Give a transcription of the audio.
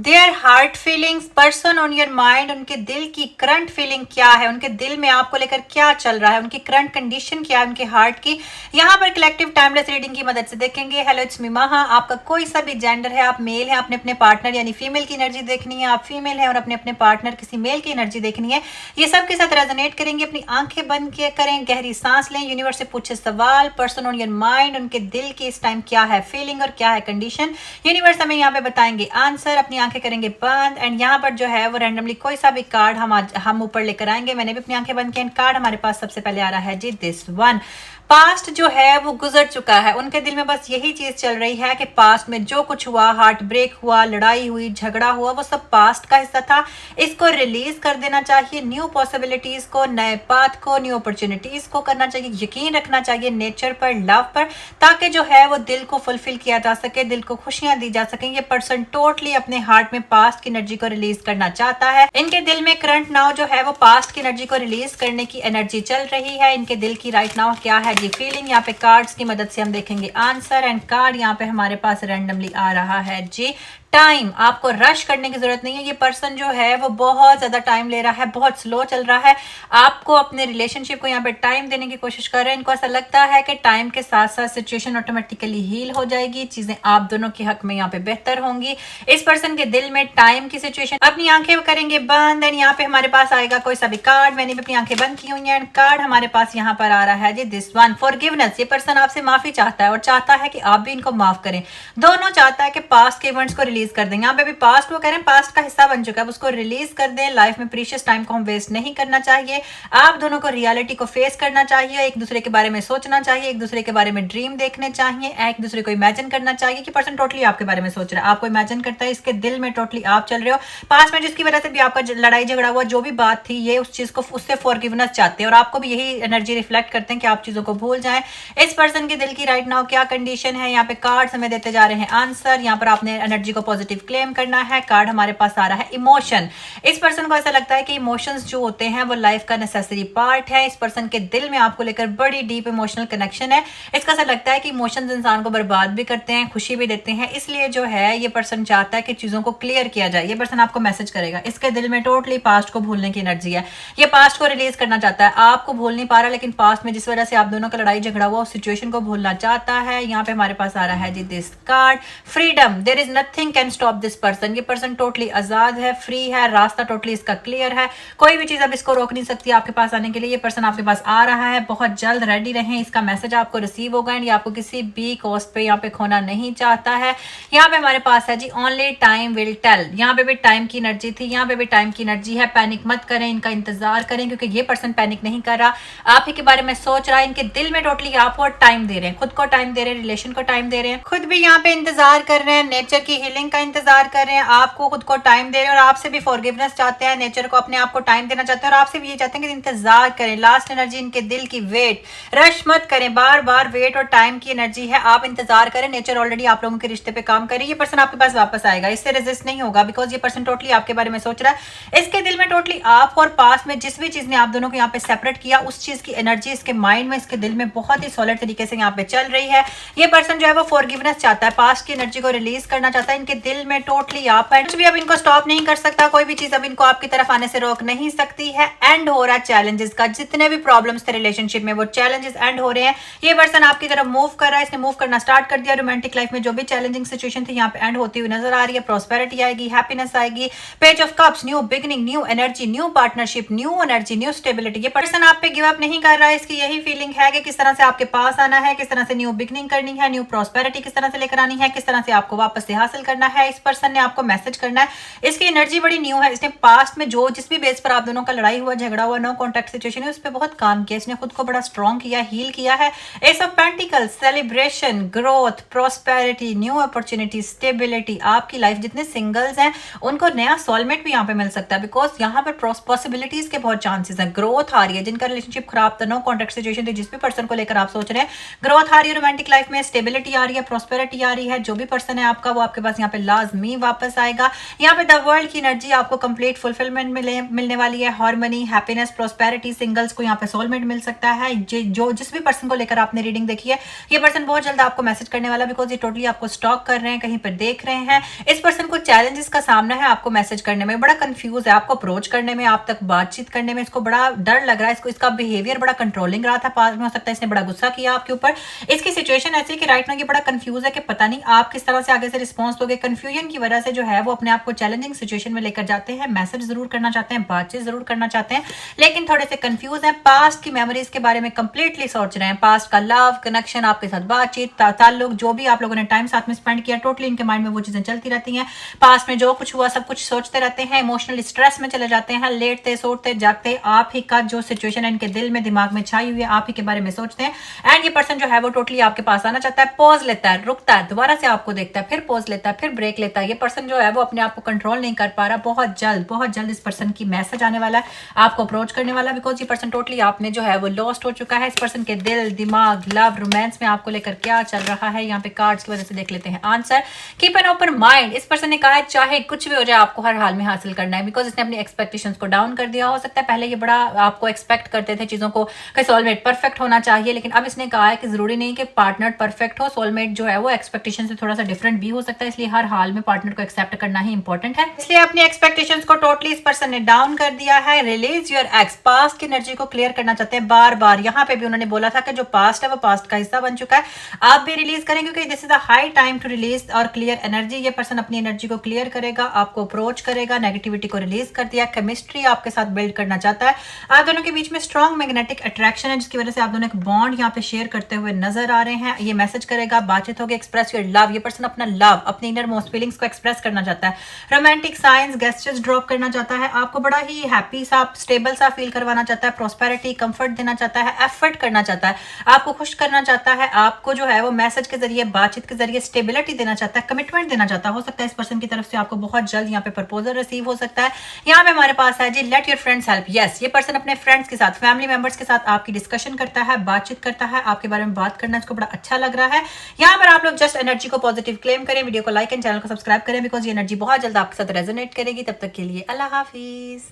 Their heart feelings, person on your mind, उनके दिल की करंट फीलिंग क्या है, उनके दिल में आपको लेकर क्या चल रहा है, उनकी करंट कंडीशन क्या है उनके हार्ट की। यहाँ पर कलेक्टिव टाइमलेस रीडिंग की मदद से देखेंगे। हेलो इट्स मी महा। आपका कोई सा भी जेंडर है, आप मेल है, आपने अपने पार्टनर यानी फीमेल की एनर्जी देखनी है, आप फीमेल है और अपने अपने पार्टनर किसी मेल की एनर्जी देखनी है, ये सब के साथ रेजोनेट करेंगे। अपनी आंखें बंद किया करें, गहरी सांस लें, यूनिवर्स से पूछे सवाल, पर्सन ऑन योर माइंड, उनके दिल की इस टाइम क्या है फीलिंग और क्या है कंडीशन, यूनिवर्स हमें यहाँ पे बताएंगे आंसर। अपनी आंखें करेंगे बंद एंड यहाँ पर जो है वो रैंडमली कोई सा भी कार्ड हम ऊपर लेकर आएंगे। मैंने भी अपनी आंखें बंद की। कार्ड हमारे पास सबसे पहले आ रहा है जी दिस वन। पास्ट जो है वो गुजर चुका है, उनके दिल में बस यही चीज चल रही है कि पास्ट में जो कुछ हुआ, हार्ट ब्रेक हुआ, लड़ाई हुई, झगड़ा हुआ, वो सब पास्ट का हिस्सा था। इसको रिलीज कर देना चाहिए, न्यू पॉसिबिलिटीज को, नए पाथ को, न्यू अपॉर्चुनिटीज को करना चाहिए, यकीन रखना चाहिए नेचर पर, लव पर, ताकि जो है वो दिल को फुलफिल किया जा सके, दिल को खुशियां दी जा सके। ये पर्सन टोटली अपने हार्ट में पास्ट की एनर्जी को रिलीज करना चाहता है। इनके दिल में करंट नाउ जो है वो पास्ट की एनर्जी को रिलीज करने की एनर्जी चल रही है। इनके दिल की राइट नाउ क्या है जी फीलिंग, यहाँ पे कार्ड्स की मदद से हम देखेंगे आंसर। एंड कार्ड यहाँ पे हमारे पास रैंडमली आ रहा है जी टाइम। आपको रश करने की जरूरत नहीं है। ये पर्सन जो है वो बहुत ज्यादा टाइम ले रहा है, बहुत स्लो चल रहा है। आपको अपने रिलेशनशिप को यहाँ पे टाइम देने की कोशिश कर रहे हैं। इनको ऐसा लगता है कि टाइम के साथ साथ सिचुएशन ऑटोमेटिकली हील हो जाएगी, चीजें आप दोनों के हक में यहाँ पे बेहतर होंगी। इस पर्सन के दिल में टाइम की सिचुएशन। अपनी आंखें करेंगे बंद एंड यहाँ पे हमारे पास आएगा कोई सा भी कार्ड। मैंने भी अपनी आंखें बंद की हुई हैं। कार्ड हमारे पास यहाँ पर आ रहा है जी दिस वन, फॉरगिवनेस। ये पर्सन आपसे माफी चाहता है और चाहता है कि आप भी इनको माफ करें। दोनों चाहता है कि पास्ट के इवेंट्स को रिलीज कर दें। यहाँ पे भी पास्ट वो कह रहे हैं पास्ट का हिस्सा बन चुका है, उसको रिलीज कर दें। लाइफ में प्रीशियस टाइम को हम वेस्ट नहीं करना चाहिए। आप दोनों को रियलिटी को फेस करना चाहिए, एक दूसरे के बारे में सोचना चाहिए, एक दूसरे के बारे में ड्रीम देखने चाहिए, एक दूसरे को इमेजिन करना चाहिए कि पर्सन टोटली आपके बारे में सोच रहा है, आपको इमेजिन करता है, इसके दिल में टोटली आप चल रहे हो। पास्ट में जिसकी वजह से भी आपका लड़ाई झगड़ा हुआ, जो भी बात थी, ये उस चीज को उससे फॉरगिवनेस चाहते हैं और आपको भी यही एनर्जी रिफ्लेक्ट करते हैं कि आप चीजों को भूल जाएं। इस पर्सन के दिल की राइट नाउ क्या कंडीशन है, यहाँ पे कार्ड्स हमें देते जा रहे हैं आंसर। यहाँ पर आपने एनर्जी को पॉजिटिव क्लेम करना है। कार्ड हमारे पास आ रहा है इमोशन। इस पर्सन को ऐसा लगता है कि इमोशंस जो होते हैं वो लाइफ का नेसेसरी पार्ट है। इस पर्सन के दिल में आपको लेकर बड़ी डीप इमोशनल कनेक्शन है। इसका ऐसा लगता है कि इमोशंस इंसान को बर्बाद भी करते हैं, खुशी भी देते हैं। इसलिए जो है ये पर्सन चाहता है कि चीजों को क्लियर किया जाए। ये पर्सन आपको मैसेज करेगा। इसके दिल में टोटली पास्ट को भूलने की एनर्जी है। ये पास्ट को रिलीज करना चाहता है, आपको भूल नहीं पा रहा, लेकिन पास्ट में जिस वजह से आप दोनों का लड़ाई झगड़ा हुआ उस सिचुएशन को भूलना चाहता है। यहाँ पे हमारे पास आ रहा है जी this card, freedom. There is nothing can stop this person. ये पर्सन टोटली आजाद है, फ्री है, रास्ता टोटली इसका क्लियर है। कोई भी चीज अब इसको रोक नहीं सकती आपके पास आने के लिए। ये पर्सन आपके पास आ रहा है, बहुत जल्द रेडी रहें, इसका मैसेज आपको रिसीव होगा एंड ये आपको किसी भी कॉस्ट पे यहाँ पे खोना नहीं चाहता है। यहाँ पे हमारे पास है जी ओनली टाइम विल टेल। यहाँ पे भी टाइम की एनर्जी थी, यहाँ पे भी टाइम की एनर्जी है। पैनिक मत करें, इनका इंतजार करें, क्योंकि ये पर्सन पैनिक नहीं कर रहा, आप ही के बारे में सोच रहा है। इनके दिल में टोटली आपको टाइम दे रहे हैं, खुद को टाइम दे रहे हैं, रिलेशन को टाइम दे रहे हैं, खुद भी यहाँ पे इंतजार कर रहे हैं, नेचर की हीलिंग का इंतजार कर रहे हैं, आपको खुद को टाइम दे रहे हैं और आपसे भी फॉरगिवनेस चाहते हैं, नेचर को अपने आप को टाइम देना चाहते हैं और आपसे भी ये चाहते हैं कि इंतजार करें। लास्ट एनर्जी इनके दिल की वेट, रश मत करें, बार बार वेट और टाइम की एनर्जी है। आप इंतजार करें, नेचर ऑलरेडी आप लोगों के रिश्ते पे काम करे। ये पर्सन आपके पास वापस आएगा, इससे रेजिस्ट नहीं होगा, बिकॉज ये पर्सन टोटली आपके बारे में सोच रहा है। इसके दिल में टोटली आप और पास में जिस भी चीज ने आप दोनों को यहाँ पे सेपरेट किया, उस चीज की एनर्जी इसके माइंड में, इसके दिल में बहुत ही सॉलिड तरीके से यहाँ पे चल रही है। ये पर्सन जो है वो फॉरगिवनेस चाहता है, पास्ट की एनर्जी को रिलीज करना चाहता है। इनके दिल में टोटली आप है, कुछ भी अब इनको स्टॉप नहीं कर सकता, कोई भी चीज अब इनको आपकी तरफ आने से रोक नहीं सकती है। एंड हो रहा है चैलेंजेस का, जितने भी प्रॉब्लम्स थे रिलेशनशिप में वो चैलेंजेस एंड हो रहे हैं। ये पर्सन आपकी तरफ मूव कर रहा है, इसने मूव करना स्टार्ट कर दिया। रोमांटिक लाइफ में जो भी चैलेंजिंग सिचुएशन थी यहाँ पे एंड होती हुई नजर आ रही है। प्रॉस्पेरिटी आएगी, हैप्पीनेस आएगी, page of cups, new beginning, new energy, new partnership, new energy, new stability. ये पर्सन आप पे गिव अप नहीं कर रहा है, इसकी यही फीलिंग है कि किस तरह से आपके पास आना है, किस तरह से न्यू बिगिनिंग करनी है, न्यू प्रॉस्पेरिटी किस तरह से लेकर आनी है, किस तरह से आपको वापस से हासिल करना है। इस पर्सन ने आपको मैसेज करना है, इसकी एनर्जी बड़ी न्यू है। इसने पास्ट में जो जिस भी बेस पर आप दोनों का लड़ाई हुआ, झगड़ा हुआ, नो कॉन्टैक्ट सिचुएशन है, उस पर बहुत काम किया। इसने खुद को बड़ा स्ट्रॉन्ग किया, हील किया है। S of pentacles, celebration, growth, prosperity, new opportunity, stability. आपकी लाइफ जितने सिंगल्स हैं उनको नया सोलमेट भी यहाँ पे मिल सकता है, बिकॉज यहाँ पर पॉसिबिलिटीज के बहुत चांसेस हैं। ग्रोथ आ रही है, जिनका रिलेशनशिप खराब था, नो कॉन्टैक्ट सिचुएशन थी, जिस भी पर्सन को लेकर आप सोच रहे हैं, ग्रोथ आ रही है रोमांटिक लाइफ में, स्टेबिलिटी आ रही है, प्रॉस्पेरिटी आ रही है। जो भी पर्सन है आपका, वो आपके पास यहाँ पे में लाजमी वापस आएगा। यहाँ पे द वर्ल्ड की एनर्जी आपको कंप्लीट फुलफिलमेंट मिलने वाली है, हार्मनी, हैप्पीनेस, प्रोस्पेरिटी। सिंगल्स को यहाँ पे सोलमेट मिल सकता है। जो जिस भी पर्सन को लेकर आपने रीडिंग देखी है, ये पर्सन बहुत जल्द आपको मैसेज करने वाला, बिकॉज ये टोटली आपको स्टॉक कर रहे हैं, कहीं पर देख रहे हैं। इस पर्सन को चैलेंजेस का सामना है आपको मैसेज करने में, बड़ा कंफ्यूज है आपको अप्रोच करने में, आप तक बातचीत करने में इसको बड़ा डर लग रहा है। इसका बिहेवियर बड़ा कंट्रोलिंग रहा था पास में, हो सकता है इसने बड़ा गुस्सा किया आपके ऊपर। इसकी सिचुएशन ऐसी है कि राइट नाउ ये बड़ा कंफ्यूज है कि पता नहीं आप किस तरह से आगे से रिस्पॉन्स दोगे। कंफ्यूजन की वजह से जो है वो अपने आप को चैलेंजिंग सिचुएशन में लेकर जाते हैं, मैसेज जरूर करना चाहते हैं, बातचीत जरूर करना चाहते हैं, लेकिन थोड़े से कंफ्यूज हैं। पास्ट की मेमोरीज के बारे में कंप्लीटली सोच रहे हैं, पास्ट का लव कनेक्शन, आपके साथ बातचीत ताल्लुक, जो भी आप लोगों ने टाइम साथ में स्पेंड किया, टोटली इनके माइंड में वो चीजें चलती रहती हैं। पास्ट में जो कुछ हुआ सब कुछ सोचते रहते हैं, इमोशनल स्ट्रेस में चले जाते हैं, लेटते सोते जागते आप ही का जो सिचुएशन है इनके दिल में दिमाग में छाई हुई है, आप ही के बारे में सोचते हैं। एंड ये पर्सन जो है वो टोटली आपके पास आना चाहता है, पॉज लेता है, रुकता है, दोबारा से आपको देखता है, फिर पॉज लेता है, फिर ब्रेक लेता है। ये पर्सन जो है वो अपने आप को कंट्रोल नहीं कर पा रहा। बहुत जल्द इस पर्सन की मैसेज आने वाला है, आपको अप्रोच करने वाला, बिकॉज ये पर्सन टोटली आप में जो है वो लॉस्ट हो चुका है। इस पर्सन के दिल दिमाग लव रोमांस में आपको लेकर क्या चल रहा है, यहाँ पे कार्ड्स की वजह से देख लेते हैं answer. Keep an open mind. इस पर्सन ने कहा है चाहे कुछ भी हो जाए आपको हर हाल में हासिल करना है, बिकॉज इसने अपनी एक्सपेक्टेशंस को डाउन कर दिया। हो सकता है पहले ये बड़ा आपको एक्सपेक्ट करते थे चीजों को कि सोलमेट परफेक्ट होना चाहिए, लेकिन अब इसने कहा है कि जरूरी नहीं कि पार्टनर परफेक्ट हो, सोलमेट जो है वो एक्सपेक्टेशन से थोड़ा सा डिफरेंट भी हो सकता है, इसलिए हर हाल में पार्टनर को एक्सेप्ट करना ही इंपॉर्टेंट है। इसलिए अपनी एक्सपेक्टेशंस को टोटली इस पर्सन ने डाउन कर दिया है। रिलीज योर एक्स, पास्ट की एनर्जी को क्लियर करना चाहते हैं बार बार। यहाँ पे भी उन्होंने बोला था कि जो पास्ट है वो पास्ट का हिस्सा बन चुका है, आप भी रिलीज करें, क्योंकि this is a high time to release और क्लियर एनर्जी। ये पर्सन अपनी एनर्जी को क्लियर करेगा, आपको अप्रोच करेगा, नेगेटिविटी को रिलीज कर दिया, केमिस्ट्री आपके साथ बिल्ड करना चाहता है। आप दोनों के बीच में स्ट्रॉन्ग मैग्नेटिक अट्रैक्शन है, जिसकी वजह से आप दोनों एक बॉन्ड यहाँ पे शेयर करते हुए नजर आ रहे हैं। ये मैसेज करेगा, बातचीत होगी, एक्सप्रेस योर लव। ये पर्सन अपना लव, अपनी इनर मोस्ट फीलिंग्स को एक्सप्रेस करना चाहता है, रोमांटिक साइंस गेस्चर्स ड्रॉप करना चाहता है, आपको बड़ा ही हैप्पी सा स्टेबल सा फील करवाना चाहता है, प्रॉस्पेरिटी कंफर्ट देना चाहता है, एफर्ट करना चाहता है, आपको खुश करना चाहता है, आपको जो है वो मैसेज के जरिए बातचीत के जरिए स्टेबिलिटी देना चाहता है, कमिटमेंट देना चाहता है। हो सकता है इस पर्सन की तरफ से आपको बहुत जल्द यहाँ पे प्रपोजल रिसीव हो सकता है। यहाँ पे हमारे पास है जी let your friends help. Yes, ये पर्सन अपने फ्रेंड्स के साथ, फैमिली मेंबर्स के साथ आपकी डिस्कशन करता है, बातचीत करता है, आपके बारे में बात करना इसको बड़ा अच्छा लग रहा है। यहाँ पर आप लोग जस्ट एनर्जी को पॉजिटिव क्लेम करें, वीडियो को लाइक एंड चैनल को सब्सक्राइब करें, बिकॉज ये एनर्जी बहुत जल्द आपके साथ रेजोनेट करेगी। तब तक के लिए अल्लाह हाफिज।